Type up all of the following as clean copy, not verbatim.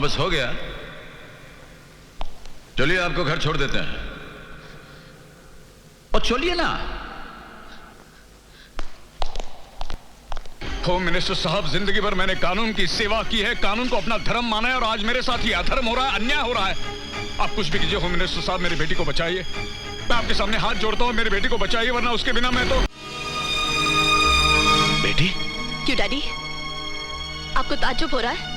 बस हो गया। चलिए आपको घर छोड़ देते हैं। और चलिए ना। होम मिनिस्टर साहब, जिंदगी भर मैंने कानून की सेवा की है, कानून को अपना धर्म माना है, और आज मेरे साथ ये अधर्म हो रहा है, अन्याय हो रहा है। आप कुछ भी कीजिए होम मिनिस्टर साहब, मेरी बेटी को बचाइए। मैं आपके सामने हाथ जोड़ता हूँ, मेरी बेटी को बचाइए, वरना उसके बिना मैं तो। बेटी? क्यों डैडी, आपको ताज्जुब हो रहा है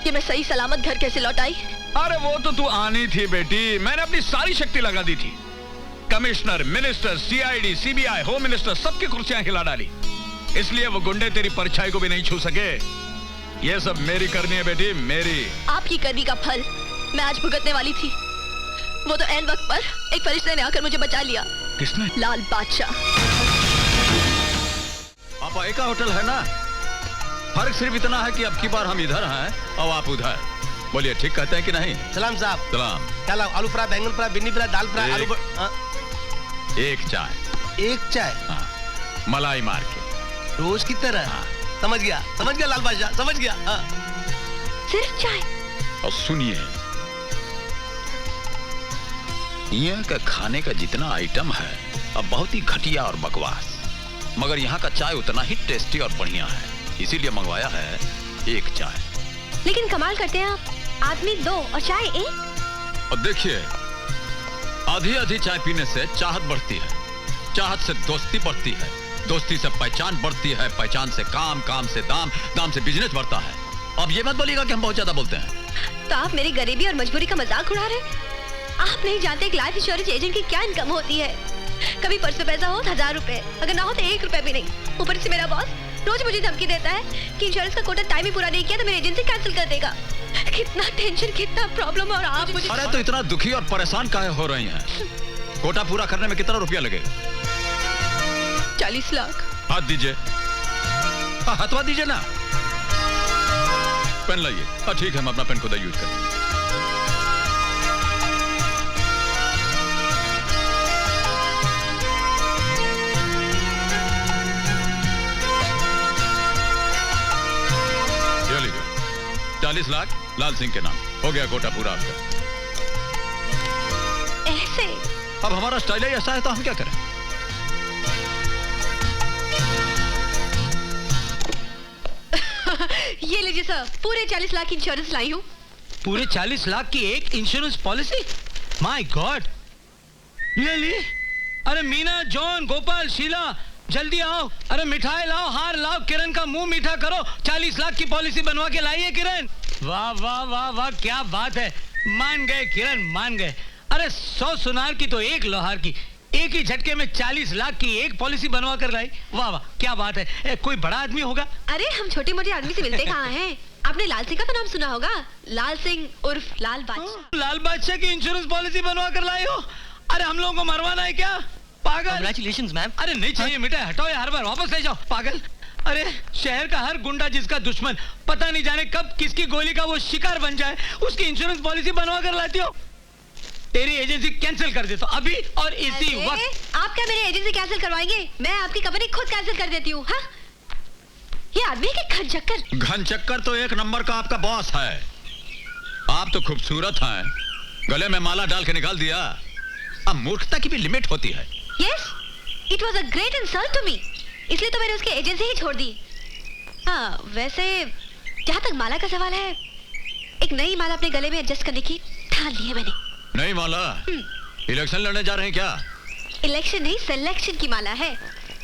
कि मैं सही सलामत घर कैसे लौट आई? अरे वो तो तू आनी थी बेटी, मैंने अपनी सारी शक्ति लगा दी थी। Commissioner, minister, CID, CBI, home minister, सबकी कुर्सियां हिला डाली, इसलिए वो गुंडे तेरी परछाई को भी नहीं छू सके। ये सब मेरी करनी है बेटी, मेरी। आपकी करनी का फल मैं आज भुगतने वाली थी। वो तो ऐन वक्त पर एक फरिश्ते ने आकर मुझे बचा लिया। किसने? लाल बादशाह। आपा एक होटल है ना, फर्क सिर्फ इतना है कि अब की बार हम इधर हैं और आप उधर। बोलिए, ठीक कहते हैं कि नहीं? सलाम साहब। सलाम। क्या लाओ? आलू फ्राई, बैंगन फ्राई, भिंडी फ्राई, दाल फ्राई, आलू एक चाय। एक चाय? हाँ, मलाई मार के, रोज की तरह। हाँ। समझ गया लाल बादशाह, समझ गया। हाँ। सिर्फ चाय? और सुनिए, यहाँ का खाने का जितना आइटम है अब बहुत ही घटिया और बकवास, मगर यहाँ का चाय उतना ही टेस्टी और बढ़िया है, इसीलिए मंगवाया है एक चाय। लेकिन कमाल करते हैं आप, आदमी दो और चाय एक। और देखिए, आधी आधी चाय पीने से चाहत बढ़ती है, चाहत से दोस्ती बढ़ती है, दोस्ती से पहचान बढ़ती है, पहचान से काम, काम से दाम, दाम से बिजनेस बढ़ता है। अब ये मत बोलिएगा कि हम बहुत ज्यादा बोलते हैं। तो आप मेरी गरीबी और मजबूरी का मजाक उड़ा रहे? आप नहीं जानते एक लाइफ इंश्योरेंस एजेंट की क्या इनकम होती है। कभी पर्स में पैसा हो 1000 रुपए, अगर ना हो तो 1 रुपए भी नहीं। ऊपर से मेरा बॉस रोज मुझे धमकी देता है कि इंश्योरेंस का कोटा टाइम ही पूरा नहीं किया तो मेरी एजेंसी कैंसिल कर देगा। कितना टेंशन, कितना प्रॉब्लम, और आप मुझे। अरे तो इतना दुखी और परेशान काहे हो रही हैं? कोटा पूरा करने में कितना रुपया लगेगा? 40 लाख। हाथ दीजिए। हाँ, हथवा दीजिए ना। पेन लाइए। हाँ ठीक है, हम अपना पेन खुद यूज करें। ये लीजिए, 40 लाख लाल सिंह के नाम, हो गया कोटा पूरा आपका। ऐसे? अब हमारा स्टाइल ही ऐसा है तो हम क्या करें? ये लीजिए सर, पूरे 40 लाख की इंश्योरेंस लाई हूँ। पूरे 40 लाख की एक insurance policy? My God, really? अरे मीना, जॉन, गोपाल, शीला, जल्दी आओ। अरे मिठाई लाओ, हार लाओ, किरण का मुंह मीठा करो। 40 लाख की पॉलिसी बनवा के लाइए किरण। वाह वाह वाह वाह, क्या बात है, मान गए किरण, मान गए। अरे 100 सुनार की तो एक लोहार की, एक ही झटके में 40 लाख की एक पॉलिसी बनवा कर लाई। वाह वाह, क्या बात है। कोई बड़ा आदमी होगा? अरे हम छोटे मोटे आदमी से मिलते कहाँ हैं? आपने लाल सिंह का तो नाम सुना होगा, लाल सिंह उर्फ लाल बादशाह। लाल बादशाह की इंश्योरेंस पॉलिसी बनवा कर लाई हो? अरे हम लोगों को मरवाना है क्या? पागल। Congratulations, ma'am. अरे नहीं चाहिए मिठाई, हटाओ ये, हर बार वापस ले जाओ, पागल। अरे शहर का हर गुंडा जिसका दुश्मन, पता नहीं जाने कब किसकी गोली का वो शिकार बन जाए, उसकी इंश्योरेंस पॉलिसी बनवा कर लाती हो। तेरी एजेंसी कैंसिल कर देता अभी और इसी वक्त। आप क्या मेरी एजेंसी कैंसिल करवाएंगे? मैं आपकी कंपनी खुद कैंसिल कर देती हूँ। हाँ? ये आदमी के घनचक्कर। घनचक्कर तो एक नंबर का आपका बॉस है। आप तो खूबसूरत हैं, गले में माला डाल के निकाल दिया। अब मूर्खता की भी लिमिट होती है। Yes, it was a great insult to me. इसलिए तो मैंने उसकी एजेंसी ही छोड़ दी। हाँ, वैसे जहाँ तक माला का सवाल है, एक नई माला अपने गले में एडजस्ट करने की ठान ली है मैंने। नहीं माला, इलेक्शन लड़ने जा रहे हैं क्या? इलेक्शन नहीं, सिलेक्शन की माला है।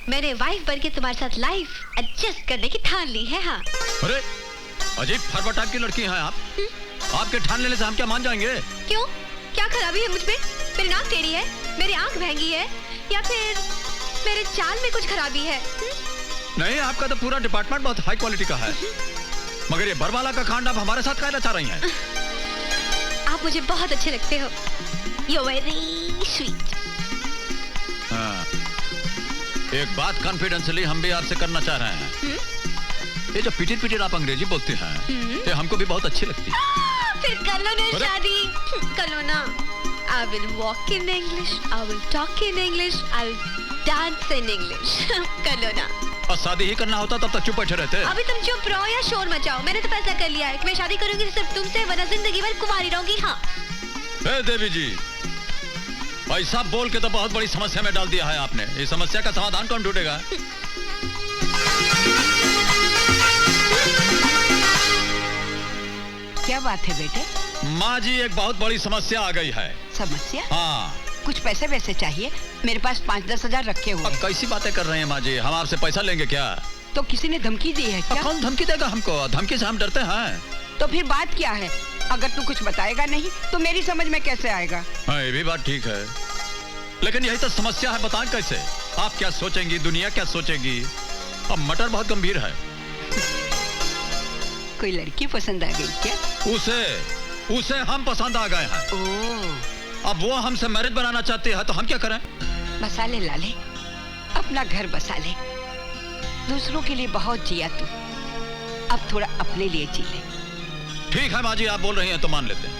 मैंने वाइफ बन के तुम्हारे साथ लाइफ एडजस्ट करने की ठान ली है। हाँ। अरे अजीब फरवा टाइप की लड़की हैं आप। आपके ठान लेने से हम क्या मान जाएंगे? क्यों? क्या खराबी है मुझ पे? मेरी नाक टेढ़ी है, मेरी आंख महंगी है, या फिर मेरे चाल में कुछ खराबी है? नहीं, आपका तो पूरा डिपार्टमेंट बहुत हाई क्वालिटी का है। मगर ये बरवाला का कांड आप हमारे साथ कहना चाह रही हैं? आप मुझे बहुत अच्छे लगते हो। You're very sweet. हाँ, एक बात कॉन्फिडेंशियली हम भी आपसे करना चाह रहे हैं। ये जो पिटिर पिटिर आप अंग्रेजी बोलते हैं, ये हमको भी बहुत अच्छी लगती है। फिर कर लो ना शादी, कर लो ना। I will walk in English, I will talk in English, I will dance in English. कर लो ना। और शादी ही करना होता तब तक चुप बैठे रहते। अभी तुम चुप रहो या शोर मचाओ। मैंने तो फैसला कर लिया है कि मैं शादी करूंगी सिर्फ तुमसे, वरना जिंदगी भर कुंवारी रहूंगी। हाँ। देवी जी, ऐसा बोल के तो बहुत बड़ी समस्या में डाल दिया है आपने। इस समस्या का समाधान कौन ढूंढेगा? क्या बात है बेटे? माँ जी, एक बहुत बड़ी समस्या आ गई है। समस्या? हाँ। कुछ पैसे वैसे चाहिए? मेरे पास 5-10 हजार रखे हुए अब हैं। कैसी बातें कर रहे हैं माँ जी? हम आपसे पैसा लेंगे क्या? तो किसी ने धमकी दी है क्या? कौन धमकी देगा हमको? धमकी से हम डरते हैं। तो फिर बात क्या है? अगर तू कुछ बताएगा नहीं तो मेरी समझ में कैसे आएगा? हाँ, ये भी बात ठीक है, लेकिन यही तो समस्या है। बताएं कैसे? आप क्या सोचेंगी, दुनिया क्या सोचेगी? अब मटर बहुत गंभीर है। कोई लड़की पसंद आ गई क्या? उसे हम पसंद आ गए हैं। ओह। अब वो हमसे मैरिज बनाना चाहती है तो हम क्या करें? बसा ले लाले, अपना घर बसा ले। दूसरों के लिए बहुत जिया तू, अब थोड़ा अपने लिए जी ले। ठीक है माँ जी, आप बोल रही हैं तो मान लेते हैं।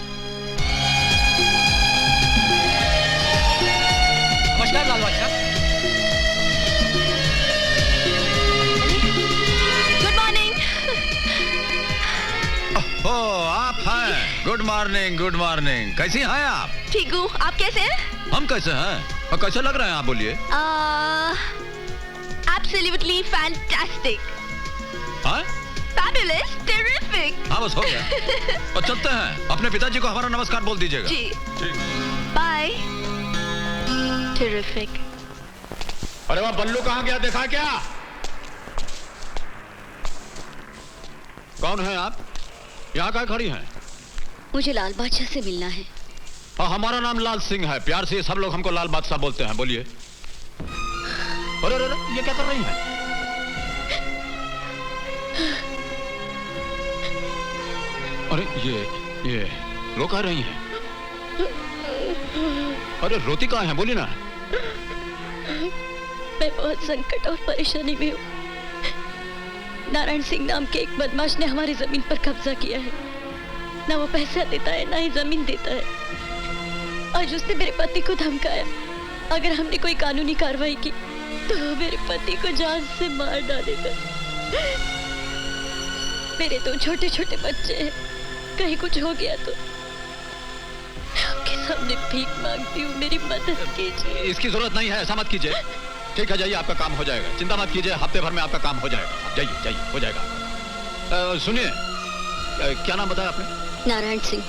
नमस्कार लाल बादशाह। Good morning. ओह, आप हैं। Good morning, good morning. कैसी हैं आप? ठीक हूँ, आप कैसे हैं? हम कैसे हैं और कैसे लग रहे हैं आप? बोलिए। Absolutely fantastic. हाँ? Fabulous, terrific. हाँ, बस हो गया। और चलते हैं। अपने पिताजी को हमारा नमस्कार बोल दीजिएगा। जी। ठीक। Bye. Terrific. अरे वह बल्लू कहाँ गया? देखा क्या? कौन है आप? यहाँ क्या खड़ी हैं? मुझे लाल बादशाह से मिलना है। और हमारा नाम लाल सिंह है। प्यार से सब लोग हमको लाल बादशाह बोलते हैं। बोलिए। अरे अरे अरे, ये क्या कर रही हैं? अरे ये रो कह रही हैं? अरे रोती कहाँ है? बोली ना। मैं बहुत संकट और परेशानी में हूँ। नारायण सिंह नाम के एक बदमाश ने हमारी जमीन पर कब्जा किया है। ना वो पैसा देता है, ना ही जमीन देता है। आज उसने मेरे पति को धमकाया, अगर हमने कोई कानूनी कार्रवाई की तो वो मेरे पति को जान से मार डालेगा। मेरे 2 छोटे छोटे बच्चे हैं, कहीं कुछ हो गया तो मैं आपके सामने भीख मांगती हूँ, मेरी मदद कीजिए। इसकी जरूरत नहीं है, ऐसा मत कीजिए। ठीक है, जाइए, आपका काम हो जाएगा। चिंता मत कीजिए, हफ्ते भर में आपका काम हो जाएगा। जाइए जाइए, हो जाएगा। सुनिए, क्या नाम बताया आपने? नारायण सिंह।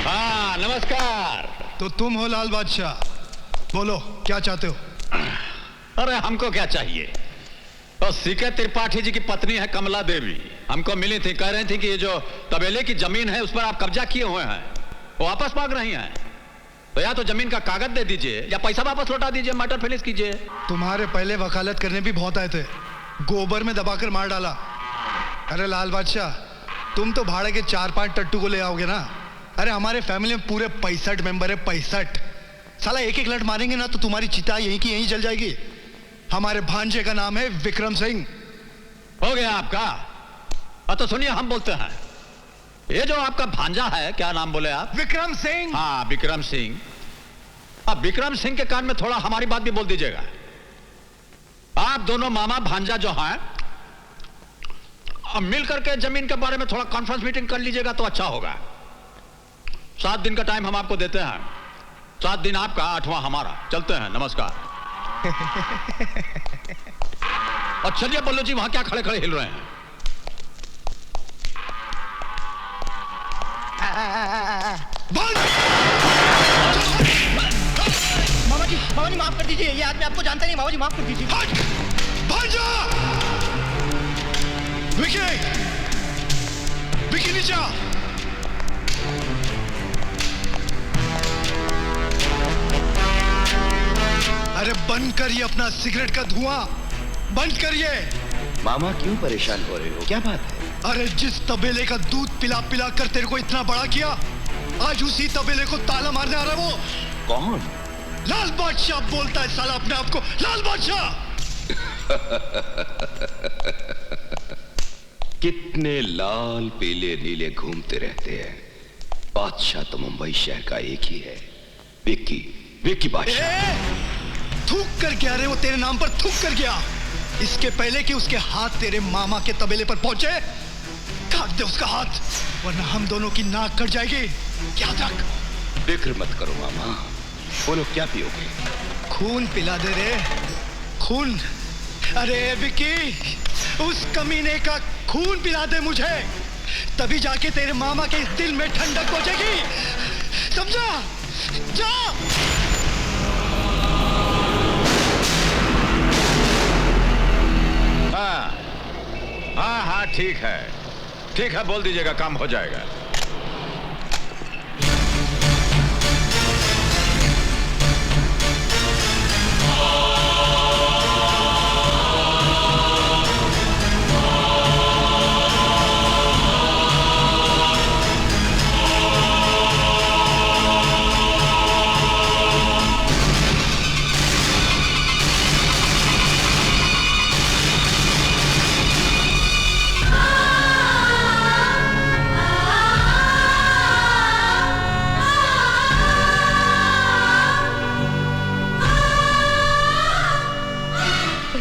हाँ, नमस्कार। तो तुम हो लाल बादशाह, बोलो क्या चाहते हो? अरे हमको क्या चाहिए? तो सीके त्रिपाठी जी की पत्नी है कमला देवी, हमको मिली थी। कह रही थी कि ये जो तबेले की जमीन है उस पर आप कब्जा किए हुए हैं, वो वापस मांग रही हैं। तो या तो जमीन का कागज दे दीजिए या पैसा वापस लौटा दीजिए, मैटर फिनिश कीजिए। तुम्हारे पहले वकालत करने भी बहुत आए थे, गोबर में दबाकर मार डाला। अरे लाल बादशाह, तुम तो भाड़े के 4-5 टट्टू को ले आओगे ना। अरे हमारे फैमिली में पूरे 65 मेंबर है, 65। साला एक लट मारेंगे ना तो तुम्हारी चिता यहीं की यहीं जल जाएगी। हमारे भांजे का नाम है विक्रम सिंह। हो गया आपका? तो सुनिए, हम बोलते हैं, ये जो आपका भांजा है, क्या नाम बोले आप? विक्रम सिंह। हाँ, विक्रम सिंह। अब विक्रम सिंह के कान में थोड़ा हमारी बात भी बोल दीजिएगा। आप दोनों मामा भांजा जो हैं, अब मिल करके जमीन के बारे में थोड़ा कॉन्फ्रेंस मीटिंग कर लीजिएगा तो अच्छा होगा। 7 दिन का टाइम हम आपको देते हैं। 7 दिन आपका, 8वां हमारा। चलते हैं, नमस्कार। और चलिए बल्लू जी, वहां क्या खड़े खड़े हिल रहे हैं? मामा जी माफ कर दीजिए, ये आदमी आपको जानता नहीं। मामा जी माफ कर दीजिए। भांजा! विकी नीचे आ। अरे बंद करिए अपना सिगरेट का धुआं, बंद करिए। मामा क्यों परेशान हो रहे हो? क्या बात है? अरे जिस तबेले का दूध पिला पिला कर तेरे को इतना बड़ा किया, आज उसी तबेले को ताला मारने आ रहा है वो। कौन? लाल बादशाह बोलता है साला अपने आप को, लाल बादशाह। कितने लाल पीले नीले घूमते रहते हैं, बादशाह तो मुंबई शहर का एक ही है। विक्की, विक्की बादशाह। थूक कर गया रे, वो तेरे नाम पर थूक कर गया। इसके पहले कि उसके हाथ तेरे मामा के तबेले पर पहुंचे, काट दे उसका हाथ, वरना हम दोनों की नाक कट जाएगी। याद रख। फिक्र मत करो मामा। बोलो क्या पियोगे? खून पिला दे रे, खून। अरे विक्की, उस कमीने का खून पिला दे मुझे, तभी जाके तेरे मामा के इस दिल में ठंडक पहुंचेगी, समझा? जा। हाँ, ठीक है, ठीक है, बोल दीजिएगा, काम हो जाएगा।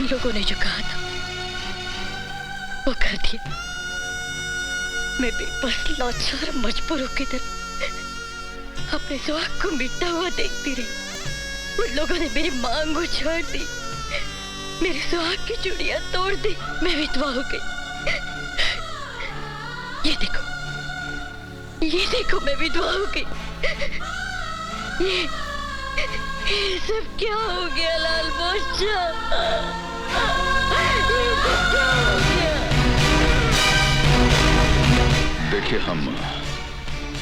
लोगों ने जो कहा था वो कर दिया। मैं बेबस, लाचार, मजबूरों की तरह अपने सुहाग को मिटता हुआ देखती रही। उन लोगों ने मेरी मांग उछाड़ दी, मेरी सुहाग की चूड़ियां तोड़ दी, मैं विधवा हो गई। ये देखो मैं विधवा हो गई। ये सब क्या हो गया लाल बादशाह? देखिए, हम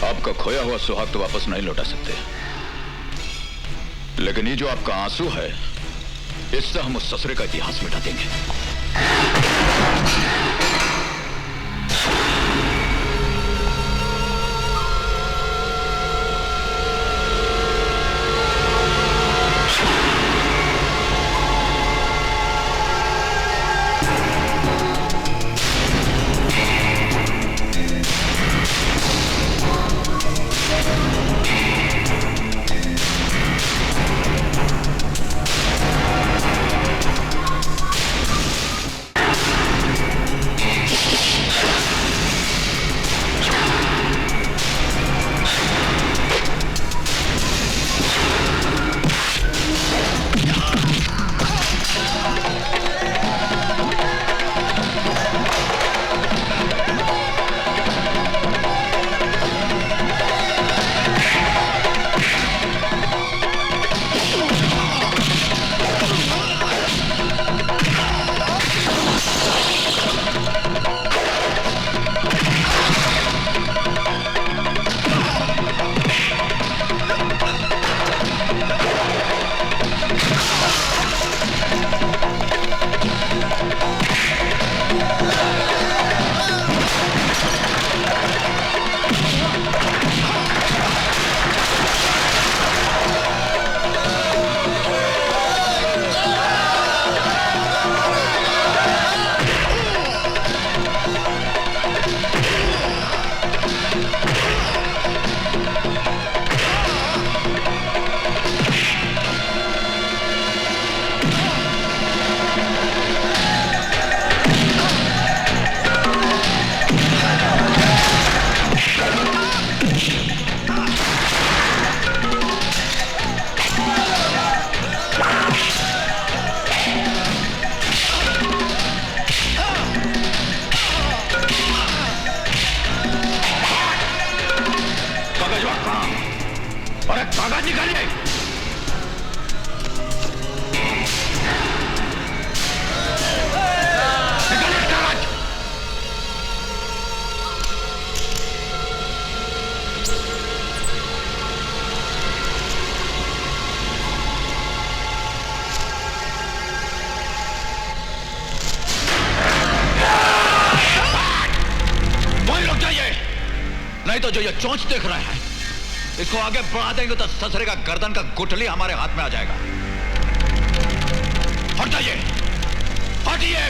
आपका खोया हुआ सुहाग तो वापस नहीं लौटा सकते, लेकिन ये जो आपका आंसू है, इससे हम उस ससुरे का इतिहास मिटा देंगे। कागज निकालिए। निकालिए कागज। वहीं रुक जाइए, नहीं तो जो ये चोंच देख रहे हैं, इसको आगे बढ़ा देंगे तो ससुरे का गर्दन का गुठली हमारे हाथ में आ जाएगा। हट जाइए, हटिए।